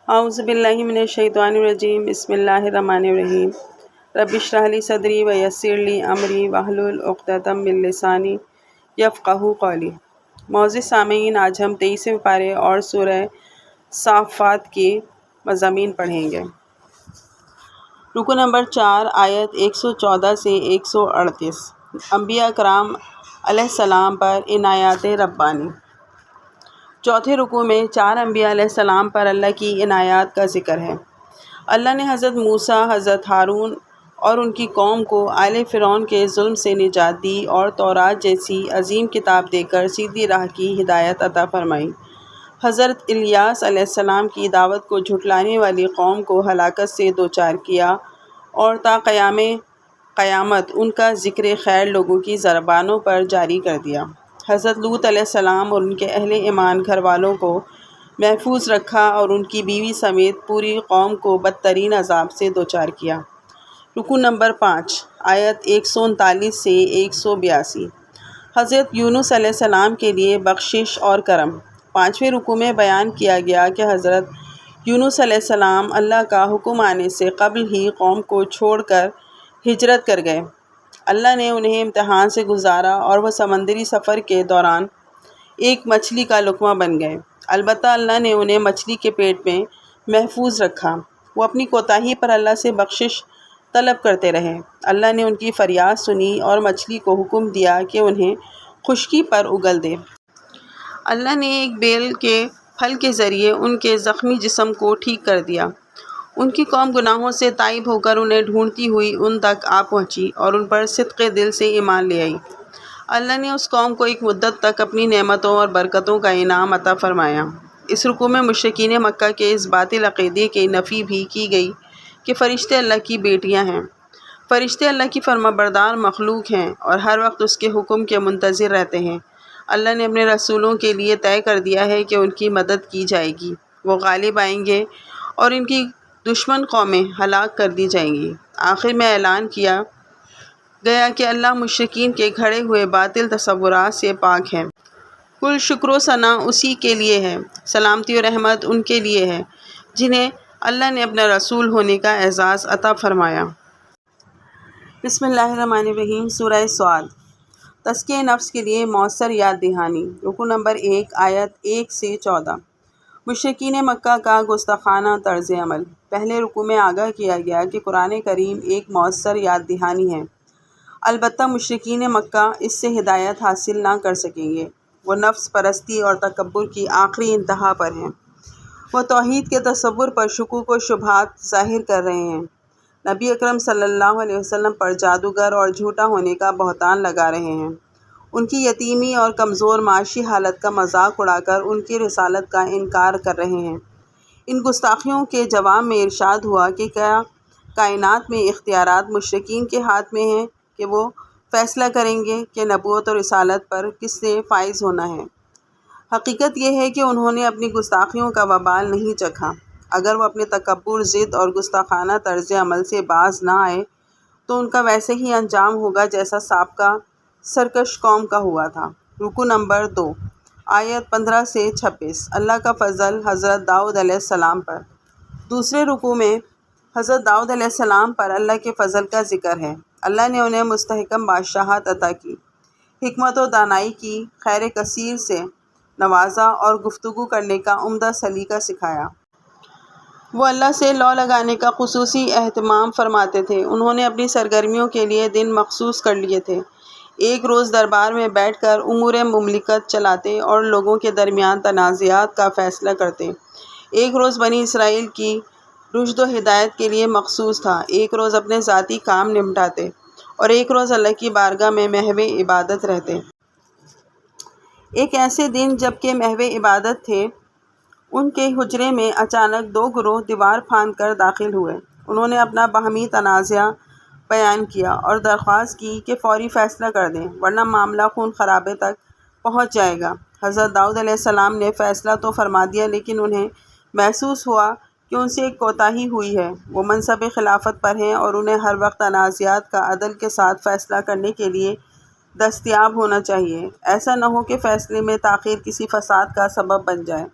اعوذ باللہ من الشیطان الرجیم بسم اللہ الرحمن الرحیم رب اشرح لی صدری ویسر لی امری واحلل عقدۃ من لسانی یفقہوا قولی۔ معزز سامعین، آج ہم 23ویں پارے اور سورہ صافات کے مضامین پڑھیں گے۔ رکو نمبر 4، آیت 114 سے 138۔ انبیاء کرام علیہ السلام پر عنایات ربانی۔ چوتھے رکوع میں 4 انبیاء علیہ السلام پر اللہ کی عنایات کا ذکر ہے۔ اللہ نے حضرت موسیٰ، حضرت ہارون اور ان کی قوم کو آل فرعون کے ظلم سے نجات دی اور تورات جیسی عظیم کتاب دے کر سیدھی راہ کی ہدایت عطا فرمائی۔ حضرت الیاس علیہ السلام کی دعوت کو جھٹلانے والی قوم کو ہلاکت سے دوچار کیا اور تا قیامت ان کا ذکر خیر لوگوں کی زبانوں پر جاری کر دیا۔ حضرت لوط علیہ السلام اور ان کے اہل ایمان گھر والوں کو محفوظ رکھا اور ان کی بیوی سمیت پوری قوم کو بدترین عذاب سے دوچار کیا۔ رکوع نمبر 5، آیت 139 سے 182۔ حضرت یونس علیہ السلام کے لیے بخشش اور کرم۔ 5ویں رکوع میں بیان کیا گیا کہ حضرت یونس علیہ السلام اللہ کا حکم آنے سے قبل ہی قوم کو چھوڑ کر ہجرت کر گئے۔ اللہ نے انہیں امتحان سے گزارا اور وہ سمندری سفر کے دوران ایک مچھلی کا لقمہ بن گئے۔ البتہ اللہ نے انہیں مچھلی کے پیٹ میں محفوظ رکھا۔ وہ اپنی کوتاہی پر اللہ سے بخشش طلب کرتے رہے۔ اللہ نے ان کی فریاد سنی اور مچھلی کو حکم دیا کہ انہیں خشکی پر اگل دے۔ اللہ نے ایک بیل کے پھل کے ذریعے ان کے زخمی جسم کو ٹھیک کر دیا۔ ان کی قوم گناہوں سے تائب ہو کر انہیں ڈھونڈتی ہوئی ان تک آ پہنچی اور ان پر صدق دل سے ایمان لے آئی۔ اللہ نے اس قوم کو ایک مدت تک اپنی نعمتوں اور برکتوں کا انعام عطا فرمایا۔ اس رکوع میں مشرکین مکہ کے اس باطل عقیدے کی نفی بھی کی گئی کہ فرشتے اللہ کی بیٹیاں ہیں۔ فرشتے اللہ کی فرمانبردار مخلوق ہیں اور ہر وقت اس کے حکم کے منتظر رہتے ہیں۔ اللہ نے اپنے رسولوں کے لیے طے کر دیا ہے کہ ان کی مدد کی جائے گی، وہ غالب آئیں گے اور ان کی دشمن قومیں ہلاک کر دی جائیں گی۔ آخر میں اعلان کیا گیا کہ اللہ مشرکین کے گھڑے ہوئے باطل تصورات سے پاک ہے۔ کل شکر و ثنا اسی کے لیے ہے، سلامتی و رحمت ان کے لیے ہے جنہیں اللہ نے اپنا رسول ہونے کا اعزاز عطا فرمایا۔ بسم اللہ الرحمن الرحیم۔ سورہ صاد، تزکیہ نفس کے لیے مؤثر یاد دہانی۔ رکوع نمبر 1، آیت 1 سے 14۔ مشرکین مکہ کا گستاخانہ طرز عمل۔ پہلے رکوع میں آگاہ کیا گیا کہ قرآن کریم ایک مؤثر یاد دہانی ہے، البتہ مشرکین مکہ اس سے ہدایت حاصل نہ کر سکیں گے۔ وہ نفس پرستی اور تکبر کی آخری انتہا پر ہیں۔ وہ توحید کے تصور پر شکوک و شبہات ظاہر کر رہے ہیں۔ نبی اکرم صلی اللہ علیہ وسلم پر جادوگر اور جھوٹا ہونے کا بہتان لگا رہے ہیں۔ ان کی یتیمی اور کمزور معاشی حالت کا مذاق اڑا کر ان کی رسالت کا انکار کر رہے ہیں۔ ان گستاخیوں کے جواب میں ارشاد ہوا کہ کیا کائنات میں اختیارات مشرکین کے ہاتھ میں ہیں کہ وہ فیصلہ کریں گے کہ نبوت اور رسالت پر کس نے فائز ہونا ہے؟ حقیقت یہ ہے کہ انہوں نے اپنی گستاخیوں کا وبال نہیں چکھا۔ اگر وہ اپنے تکبر، ضد اور گستاخانہ طرز عمل سے باز نہ آئے تو ان کا ویسے ہی انجام ہوگا جیسا سابقہ سرکش قوم کا ہوا تھا۔ رکوع نمبر 2، آیت 15 سے 26۔ اللہ کا فضل حضرت داؤد علیہ السلام پر۔ دوسرے رکوع میں حضرت داؤد علیہ السلام پر اللہ کے فضل کا ذکر ہے۔ اللہ نے انہیں مستحکم بادشاہت عطا کی، حکمت و دانائی کی خیر کثیر سے نوازا اور گفتگو کرنے کا عمدہ سلیقہ سکھایا۔ وہ اللہ سے لو لگانے کا خصوصی اہتمام فرماتے تھے۔ انہوں نے اپنی سرگرمیوں کے لیے دن مخصوص کر لیے تھے۔ ایک روز دربار میں بیٹھ کر امور مملکت چلاتے اور لوگوں کے درمیان تنازعات کا فیصلہ کرتے۔ ایک روز بنی اسرائیل کی رشد و ہدایت کے لیے مخصوص تھا۔ ایک روز اپنے ذاتی کام نمٹاتے اور ایک روز اللہ کی بارگاہ میں محو عبادت رہتے۔ ایک ایسے دن جب کہ محو عبادت تھے، ان کے حجرے میں اچانک 2 گروہ دیوار پھاند کر داخل ہوئے۔ انہوں نے اپنا باہمی تنازع بیان کیا اور درخواست کی کہ فوری فیصلہ کر دیں ورنہ معاملہ خون خرابے تک پہنچ جائے گا۔ حضرت داؤد علیہ السلام نے فیصلہ تو فرما دیا لیکن انہیں محسوس ہوا کہ ان سے ایک کوتاہی ہوئی ہے۔ وہ منصب خلافت پر ہیں اور انہیں ہر وقت تنازعات کا عدل کے ساتھ فیصلہ کرنے کے لیے دستیاب ہونا چاہیے۔ ایسا نہ ہو کہ فیصلے میں تاخیر کسی فساد کا سبب بن جائے۔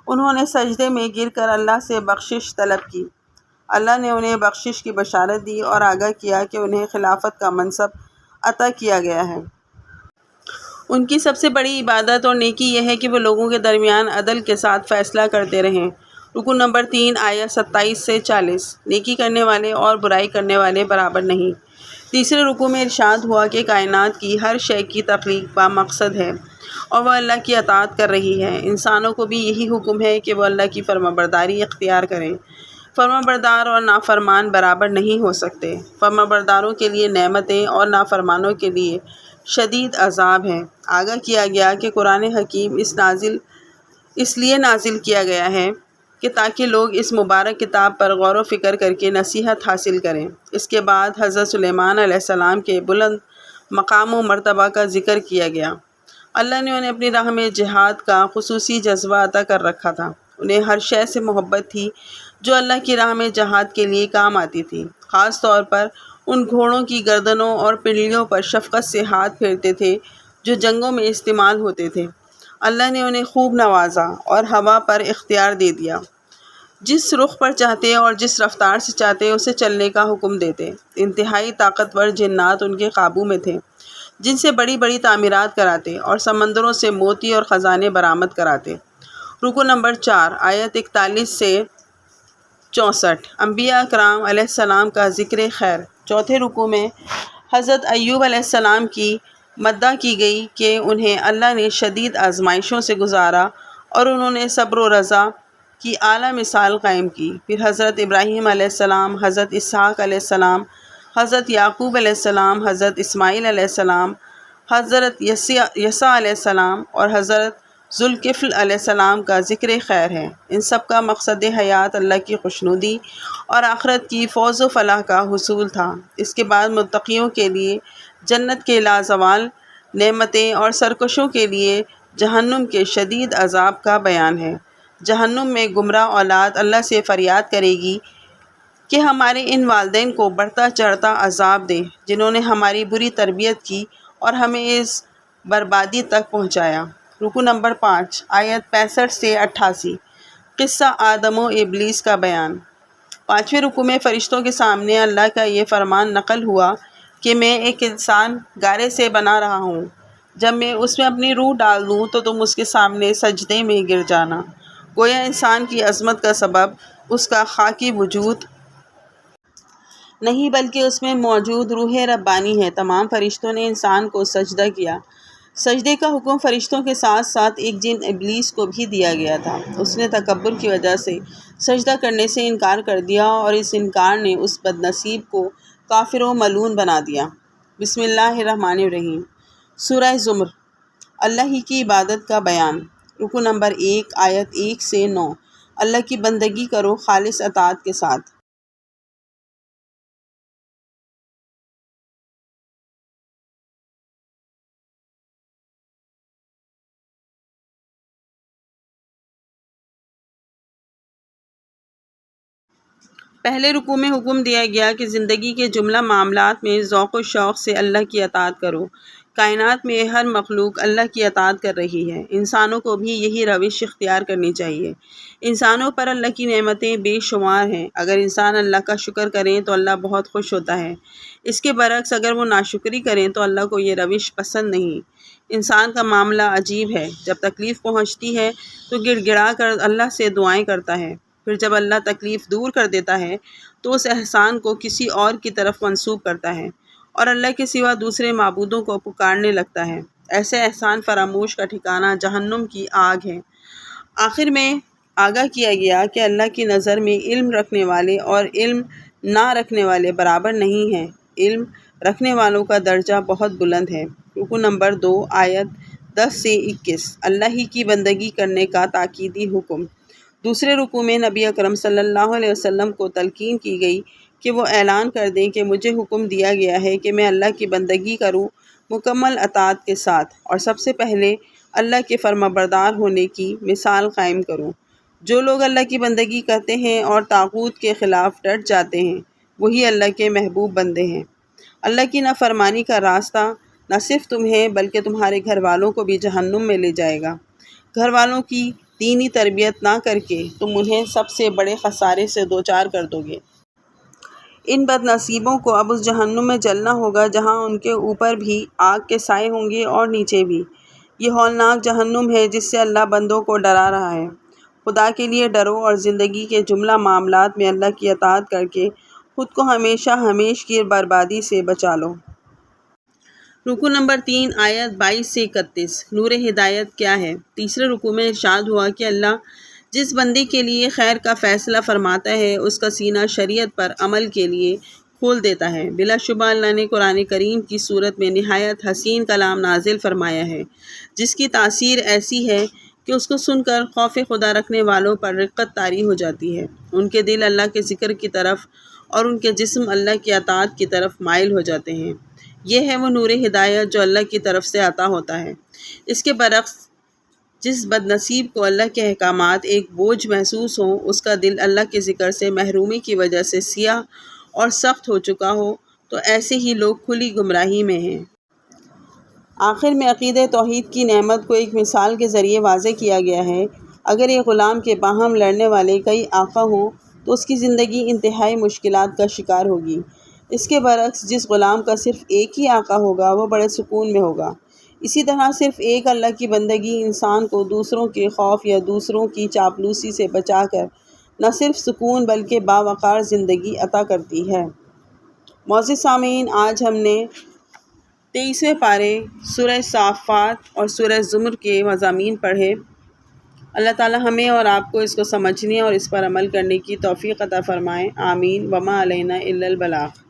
انہوں نے سجدے میں گر کر اللہ سے بخشش طلب کی۔ اللہ نے انہیں بخشش کی بشارت دی اور آگاہ کیا کہ انہیں خلافت کا منصب عطا کیا گیا ہے۔ ان کی سب سے بڑی عبادت اور نیکی یہ ہے کہ وہ لوگوں کے درمیان عدل کے ساتھ فیصلہ کرتے رہیں۔ رکو نمبر 3 آیت 27 سے 40۔ نیکی کرنے والے اور برائی کرنے والے برابر نہیں۔ تیسرے رکوع میں ارشاد ہوا کہ کائنات کی ہر شے کی تخلیق با مقصد ہے اور وہ اللہ کی اطاعت کر رہی ہے۔ انسانوں کو بھی یہی حکم ہے کہ وہ اللہ کی فرمانبرداری اختیار کریں۔ فرمانبردار اور نافرمان برابر نہیں ہو سکتے۔ فرمانبرداروں کے لیے نعمتیں اور نافرمانوں کے لیے شدید عذاب ہے۔ آگاہ کیا گیا کہ قرآن حکیم اس لیے نازل کیا گیا ہے کہ تاکہ لوگ اس مبارک کتاب پر غور و فکر کر کے نصیحت حاصل کریں۔ اس کے بعد حضرت سلیمان علیہ السلام کے بلند مقام و مرتبہ کا ذکر کیا گیا۔ اللہ نے انہیں اپنی راہ میں جہاد کا خصوصی جذبہ عطا کر رکھا تھا۔ انہیں ہر شے سے محبت تھی جو اللہ کی راہ میں جہاد کے لیے کام آتی تھی، خاص طور پر ان گھوڑوں کی گردنوں اور پنڈلیوں پر شفقت سے ہاتھ پھیرتے تھے جو جنگوں میں استعمال ہوتے تھے۔ اللہ نے انہیں خوب نوازا اور ہوا پر اختیار دے دیا، جس رخ پر چاہتے اور جس رفتار سے چاہتے اسے چلنے کا حکم دیتے۔ انتہائی طاقتور جنات ان کے قابو میں تھے جن سے بڑی بڑی تعمیرات کراتے اور سمندروں سے موتی اور خزانے برآمد کراتے۔ رکو نمبر 4 آیت 41 سے 64۔ انبیاء کرام علیہ السلام کا ذکر خیر۔ چوتھے رکوع میں حضرت ایوب علیہ السلام کی مدح کی گئی کہ انہیں اللہ نے شدید آزمائشوں سے گزارا اور انہوں نے صبر و رضا کی اعلیٰ مثال قائم کی۔ پھر حضرت ابراہیم علیہ السلام، حضرت اسحاق علیہ السلام، حضرت یعقوب علیہ السلام، حضرت اسماعیل علیہ السلام، حضرت یسع علیہ السلام اور حضرت ذوالکفل علیہ السلام کا ذکر خیر ہے۔ ان سب کا مقصد حیات اللہ کی خوشنودی اور آخرت کی فوز و فلاح کا حصول تھا۔ اس کے بعد متقیوں کے لیے جنت کے لازوال نعمتیں اور سرکشوں کے لیے جہنم کے شدید عذاب کا بیان ہے۔ جہنم میں گمراہ اولاد اللہ سے فریاد کرے گی کہ ہمارے ان والدین کو بڑھتا چڑھتا عذاب دے جنہوں نے ہماری بری تربیت کی اور ہمیں اس بربادی تک پہنچایا۔ رکو نمبر 5 آیت 65 سے 88۔ قصہ آدم و ابلیس کا بیان۔ 5ویں رکوع میں فرشتوں کے سامنے اللہ کا یہ فرمان نقل ہوا کہ میں ایک انسان گارے سے بنا رہا ہوں، جب میں اس میں اپنی روح ڈال دوں تو تم اس کے سامنے سجدے میں گر جانا۔ گویا انسان کی عظمت کا سبب اس کا خاکی وجود نہیں بلکہ اس میں موجود روح ربانی ہے۔ تمام فرشتوں نے انسان کو سجدہ کیا۔ سجدے کا حکم فرشتوں کے ساتھ ساتھ ایک جن ابلیس کو بھی دیا گیا تھا۔ اس نے تکبر کی وجہ سے سجدہ کرنے سے انکار کر دیا اور اس انکار نے اس بد نصیب کو کافر و ملعون بنا دیا۔ بسم اللہ الرحمن الرحیم۔ سورہ زمر۔ اللہ ہی کی عبادت کا بیان۔ رکو نمبر 1 آیت 1 سے 9۔ اللہ کی بندگی کرو خالص اطاعت کے ساتھ۔ پہلے رکوع میں حکم دیا گیا کہ زندگی کے جملہ معاملات میں ذوق و شوق سے اللہ کی اطاعت کرو۔ کائنات میں ہر مخلوق اللہ کی اطاعت کر رہی ہے۔ انسانوں کو بھی یہی روش اختیار کرنی چاہیے۔ انسانوں پر اللہ کی نعمتیں بے شمار ہیں۔ اگر انسان اللہ کا شکر کریں تو اللہ بہت خوش ہوتا ہے۔ اس کے برعکس اگر وہ ناشکری کریں تو اللہ کو یہ روش پسند نہیں۔ انسان کا معاملہ عجیب ہے۔ جب تکلیف پہنچتی ہے تو گڑ گڑا کر اللہ سے دعائیں کرتا ہے، پھر جب اللہ تکلیف دور کر دیتا ہے تو اس احسان کو کسی اور کی طرف منسوب کرتا ہے اور اللہ کے سوا دوسرے معبودوں کو پکارنے لگتا ہے۔ ایسے احسان فراموش کا ٹھکانہ جہنم کی آگ ہے۔ آخر میں آگاہ کیا گیا کہ اللہ کی نظر میں علم رکھنے والے اور علم نہ رکھنے والے برابر نہیں ہیں۔ علم رکھنے والوں کا درجہ بہت بلند ہے۔ رکو نمبر 2 آیت 10 سے 21۔ اللہ ہی کی بندگی کرنے کا تاکیدی حکم۔ دوسرے رکوع میں نبی اکرم صلی اللہ علیہ وسلم کو تلقین کی گئی کہ وہ اعلان کر دیں کہ مجھے حکم دیا گیا ہے کہ میں اللہ کی بندگی کروں مکمل اطاعت کے ساتھ اور سب سے پہلے اللہ کے فرمانبردار ہونے کی مثال قائم کروں۔ جو لوگ اللہ کی بندگی کرتے ہیں اور طاغوت کے خلاف ڈٹ جاتے ہیں وہی اللہ کے محبوب بندے ہیں۔ اللہ کی نافرمانی کا راستہ نہ صرف تمہیں بلکہ تمہارے گھر والوں کو بھی جہنم میں لے جائے گا۔ گھر والوں کی دینی تربیت نہ کر کے تم انہیں سب سے بڑے خسارے سے دوچار کر دو گے۔ ان بد نصیبوں کو اب اس جہنم میں جلنا ہوگا جہاں ان کے اوپر بھی آگ کے سائے ہوں گے اور نیچے بھی۔ یہ ہولناک جہنم ہے جس سے اللہ بندوں کو ڈرا رہا ہے۔ خدا کے لیے ڈرو اور زندگی کے جملہ معاملات میں اللہ کی اطاعت کر کے خود کو ہمیشہ ہمیش کی بربادی سے بچا لو۔ رکوع نمبر 3 آیت 22 سے 31۔ نور ہدایت کیا ہے؟ تیسرے رکوع میں ارشاد ہوا کہ اللہ جس بندے کے لیے خیر کا فیصلہ فرماتا ہے اس کا سینہ شریعت پر عمل کے لیے کھول دیتا ہے۔ بلا شبہ اللہ نے قرآن کریم کی صورت میں نہایت حسین کلام نازل فرمایا ہے جس کی تاثیر ایسی ہے کہ اس کو سن کر خوف خدا رکھنے والوں پر رقت طاری ہو جاتی ہے۔ ان کے دل اللہ کے ذکر کی طرف اور ان کے جسم اللہ کی اطاعت کی طرف مائل ہو جاتے ہیں۔ یہ ہے وہ نور ہدایت جو اللہ کی طرف سے عطا ہوتا ہے۔ اس کے برعکس جس بد نصیب کو اللہ کے احکامات ایک بوجھ محسوس ہوں، اس کا دل اللہ کے ذکر سے محرومی کی وجہ سے سیاہ اور سخت ہو چکا ہو، تو ایسے ہی لوگ کھلی گمراہی میں ہیں۔ آخر میں عقیدہ توحید کی نعمت کو ایک مثال کے ذریعے واضح کیا گیا ہے۔ اگر ایک غلام کے باہم لڑنے والے کئی آقا ہوں تو اس کی زندگی انتہائی مشکلات کا شکار ہوگی۔ اس کے برعکس جس غلام کا صرف ایک ہی آقا ہوگا وہ بڑے سکون میں ہوگا۔ اسی طرح صرف ایک اللہ کی بندگی انسان کو دوسروں کے خوف یا دوسروں کی چاپلوسی سے بچا کر نہ صرف سکون بلکہ باوقار زندگی عطا کرتی ہے۔ معزز سامعین، آج ہم نے 23ویں پارے سورہ صافات اور سورہ زمر کے مضامین پڑھے۔ اللہ تعالی ہمیں اور آپ کو اس کو سمجھنے اور اس پر عمل کرنے کی توفیق عطا فرمائے۔ آمین۔ وما علینا الا البلاغ۔